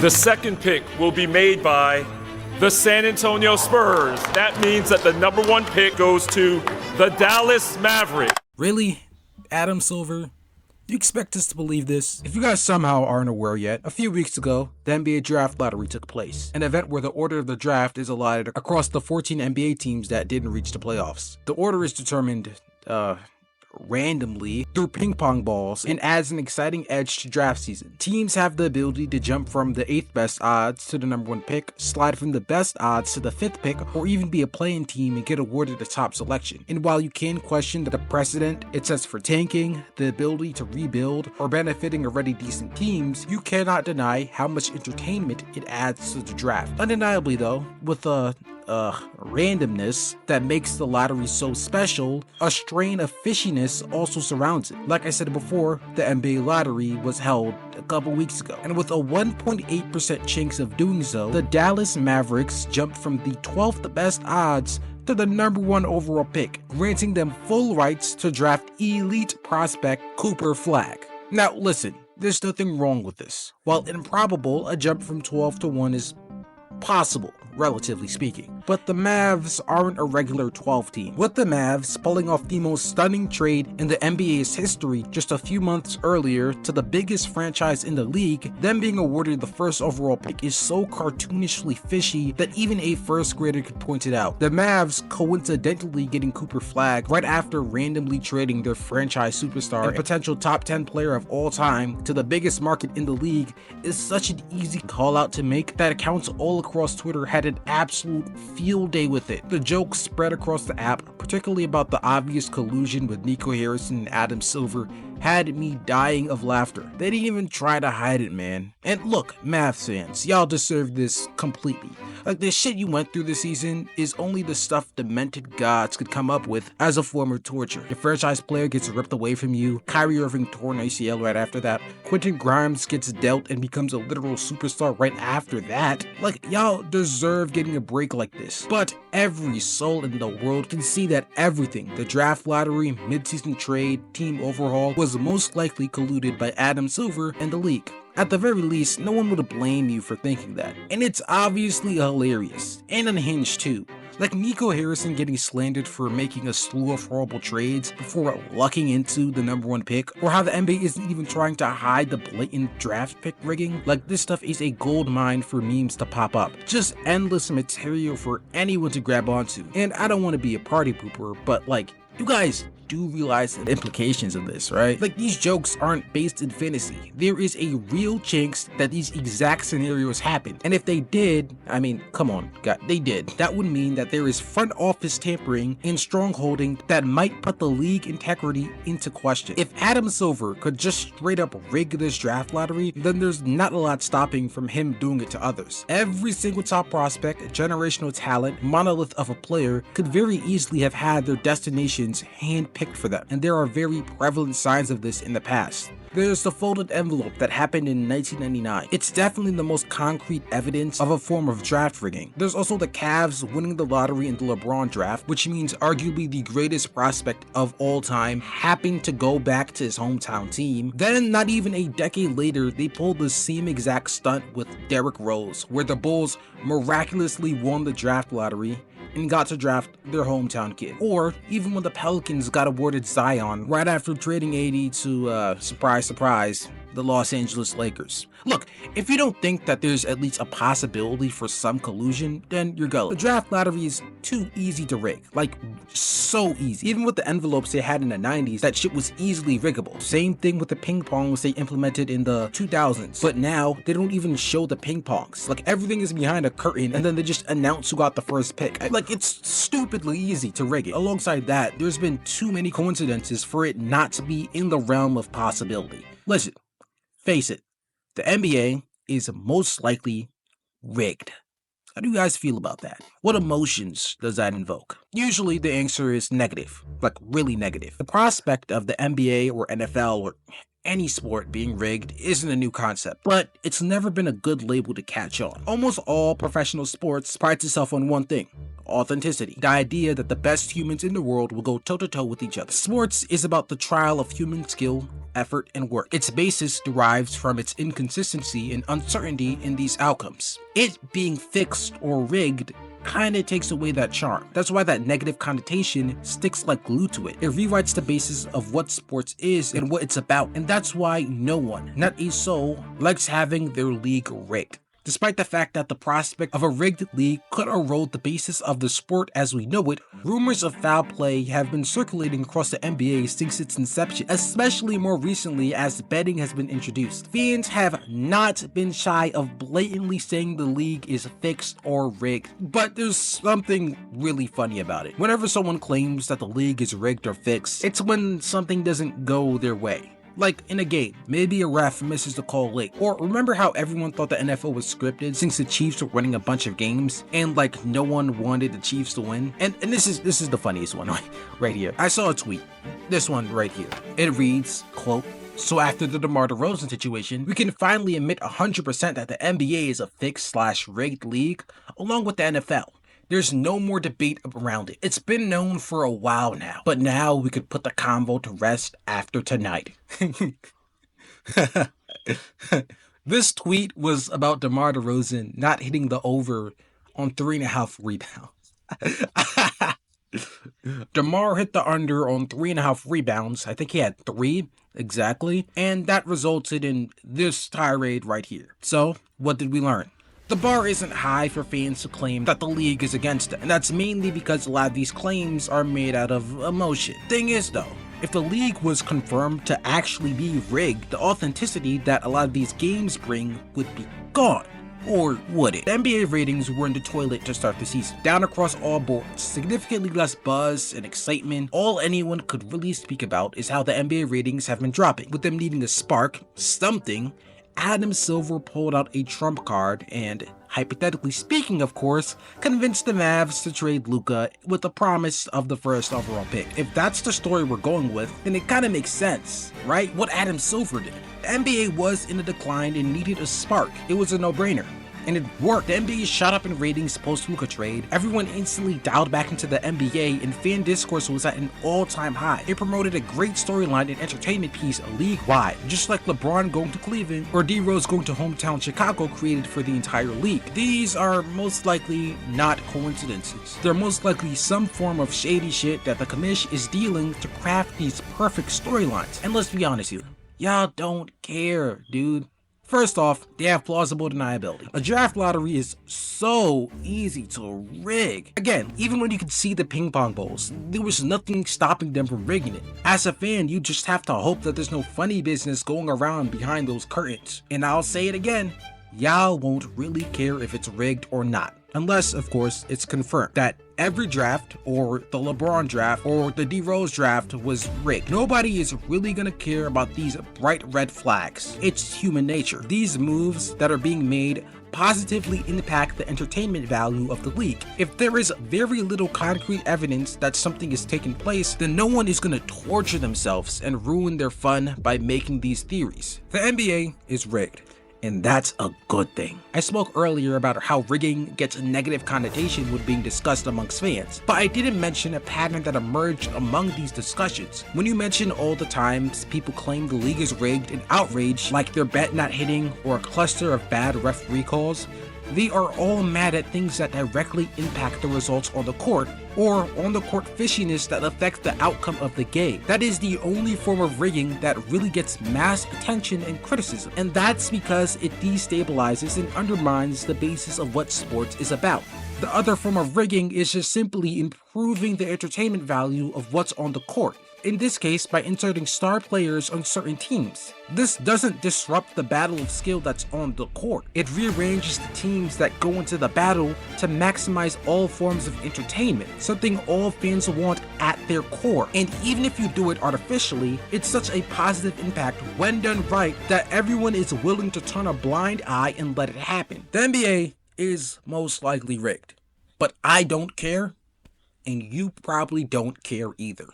The second pick will be made by the San Antonio Spurs. That means that the number 1 pick goes to the Dallas Mavericks. Really? Adam Silver? You expect us to believe this? If you guys somehow aren't aware yet, a few weeks ago, the NBA Draft Lottery took place, an event where the order of the draft is allotted across the 14 NBA teams that didn't reach the playoffs. The order is determined, randomly through ping pong balls and adds an exciting edge to draft season. Teams have the ability to jump from the 8th best odds to the number 1 pick, slide from the best odds to the 5th pick, or even be a play-in team and get awarded the top selection. And while you can question the precedent it sets for tanking, the ability to rebuild, or benefiting already decent teams, you cannot deny how much entertainment it adds to the draft. Undeniably though, with randomness that makes the lottery so special, a strain of fishiness also surrounds it. Like I said before, the NBA lottery was held a couple weeks ago, and with a 1.8% chance of doing so, the Dallas Mavericks jumped from the 12th best odds to the number 1 overall pick, granting them full rights to draft elite prospect Cooper Flagg. Now listen, there's nothing wrong with this. While improbable, a jump from 12 to 1 is possible, relatively speaking. But the Mavs aren't a regular 12 team. With the Mavs pulling off the most stunning trade in the NBA's history just a few months earlier to the biggest franchise in the league, them being awarded the first overall pick is so cartoonishly fishy that even a first grader could point it out. The Mavs coincidentally getting Cooper Flagg right after randomly trading their franchise superstar and potential top 10 player of all time to the biggest market in the league is such an easy call out to make that accounts all across Twitter had an absolute field day with it. The jokes spread across the app, particularly about the obvious collusion with Nico Harrison and Adam Silver, had me dying of laughter. They didn't even try to hide it, man. And look, Mavs fans, y'all deserve this completely. Like, the shit you went through this season is only the stuff demented gods could come up with as a form of torture. Your franchise player gets ripped away from you, Kyrie Irving torn ACL right after that, Quentin Grimes gets dealt and becomes a literal superstar right after that. Like, y'all deserve getting a break like this. But every soul in the world can see that everything, the draft lottery, midseason trade, team overhaul, was most likely colluded by Adam Silver and the league. At the very least, no one would blame you for thinking that. And it's obviously hilarious, and unhinged too. Like Nico Harrison getting slandered for making a slew of horrible trades before lucking into the number 1 pick, or how the NBA isn't even trying to hide the blatant draft pick rigging. Like, this stuff is a gold mine for memes to pop up. Just endless material for anyone to grab onto. And I don't want to be a party pooper, but like, you guys do realize the implications of this, right? Like, these jokes aren't based in fantasy. There is a real chance that these exact scenarios happen. And if they did, I mean, come on, God, they did. That would mean that there is front office tampering and strongholding that might put the league integrity into question. If Adam Silver could just straight up rig this draft lottery, then there's not a lot stopping from him doing it to others. Every single top prospect, generational talent, monolith of a player could very easily have had their destinations handpicked for them, and there are very prevalent signs of this in the past. There's the folded envelope that happened in 1999. It's definitely the most concrete evidence of a form of draft rigging. There's also the Cavs winning the lottery in the LeBron draft, which means arguably the greatest prospect of all time happened to go back to his hometown team. Then, not even a decade later, they pulled the same exact stunt with Derrick Rose, where the Bulls miraculously won the draft lottery and got to draft their hometown kid. Or even when the Pelicans got awarded Zion right after trading AD to, surprise, surprise, the Los Angeles Lakers. Look, if you don't think that there's at least a possibility for some collusion, then you're gullible. The draft lottery is too easy to rig, like so easy. Even with the envelopes they had in the 90s, that shit was easily riggable. Same thing with the ping pongs they implemented in the 2000s, but now they don't even show the ping pongs. Like, everything is behind a curtain and then they just announce who got the first pick. Like, it's stupidly easy to rig it. Alongside that, there's been too many coincidences for it not to be in the realm of possibility. Listen, face it, the NBA is most likely rigged. How do you guys feel about that? What emotions does that invoke? Usually the answer is negative, like really negative. The prospect of the NBA or NFL or any sport being rigged isn't a new concept, but it's never been a good label to catch on. Almost all professional sports prides itself on one thing: authenticity. The idea that the best humans in the world will go toe-to-toe with each other. Sports is about the trial of human skill, effort, and work. Its basis derives from its inconsistency and uncertainty in these outcomes. It being fixed or rigged kinda takes away that charm. That's why that negative connotation sticks like glue to it. It rewrites the basis of what sports is and what it's about, and that's why no one, not a soul, likes having their league rigged. Despite the fact that the prospect of a rigged league could erode the basis of the sport as we know it, rumors of foul play have been circulating across the NBA since its inception, especially more recently as betting has been introduced. Fans have not been shy of blatantly saying the league is fixed or rigged, but there's something really funny about it. Whenever someone claims that the league is rigged or fixed, it's when something doesn't go their way. Like in a game, maybe a ref misses the call late. Or remember how everyone thought the NFL was scripted since the Chiefs were winning a bunch of games and like no one wanted the Chiefs to win? And this is the funniest one right here. I saw a tweet, this one right here. It reads, quote, "So after the DeMar DeRozan situation, we can finally admit 100% that the NBA is a fixed/rigged league along with the NFL. There's no more debate around it. It's been known for a while now, but now we could put the convo to rest after tonight." This tweet was about DeMar DeRozan not hitting the over on 3.5 rebounds. DeMar hit the under on 3.5 rebounds. I think he had 3 exactly, and that resulted in this tirade right here. So, what did we learn? The bar isn't high for fans to claim that the league is against it, and that's mainly because a lot of these claims are made out of emotion. Thing is though, if the league was confirmed to actually be rigged, the authenticity that a lot of these games bring would be gone. Or would it? The NBA ratings were in the toilet to start the season, down across all boards, significantly less buzz and excitement. All anyone could really speak about is how the NBA ratings have been dropping, with them needing a spark, something. Adam Silver pulled out a trump card and, hypothetically speaking of course, convinced the Mavs to trade Luka with the promise of the first overall pick. If that's the story we're going with, then it kinda makes sense, right? What Adam Silver did. The NBA was in a decline and needed a spark. It was a no-brainer. And it worked. The NBA shot up in ratings post-Luka trade. Everyone instantly dialed back into the NBA, and fan discourse was at an all-time high. It promoted a great storyline and entertainment piece league-wide, just like LeBron going to Cleveland or D-Rose going to hometown Chicago created for the entire league. These are most likely not coincidences. They're most likely some form of shady shit that the commish is dealing to craft these perfect storylines. And let's be honest here, y'all don't care, dude. First off, they have plausible deniability. A draft lottery is so easy to rig. Again, even when you could see the ping pong balls, there was nothing stopping them from rigging it. As a fan, you just have to hope that there's no funny business going around behind those curtains. And I'll say it again, y'all won't really care if it's rigged or not. Unless, of course, it's confirmed that every draft, or the LeBron draft, or the D-Rose draft was rigged. Nobody is really gonna care about these bright red flags. It's human nature. These moves that are being made positively impact the entertainment value of the league. If there is very little concrete evidence that something is taking place, then no one is gonna torture themselves and ruin their fun by making these theories. The NBA is rigged, and that's a good thing. I spoke earlier about how rigging gets a negative connotation when being discussed amongst fans, but I didn't mention a pattern that emerged among these discussions. When you mention all the times people claim the league is rigged and outraged, like their bet not hitting or a cluster of bad referee calls, they are all mad at things that directly impact the results on the court, or on the court fishiness that affects the outcome of the game. That is the only form of rigging that really gets mass attention and criticism, and that's because it destabilizes and undermines the basis of what sports is about. The other form of rigging is just simply improving the entertainment value of what's on the court. In this case, by inserting star players on certain teams. This doesn't disrupt the battle of skill that's on the court. It rearranges the teams that go into the battle to maximize all forms of entertainment, something all fans want at their core. And even if you do it artificially, it's such a positive impact when done right that everyone is willing to turn a blind eye and let it happen. The NBA is most likely rigged, but I don't care, and you probably don't care either.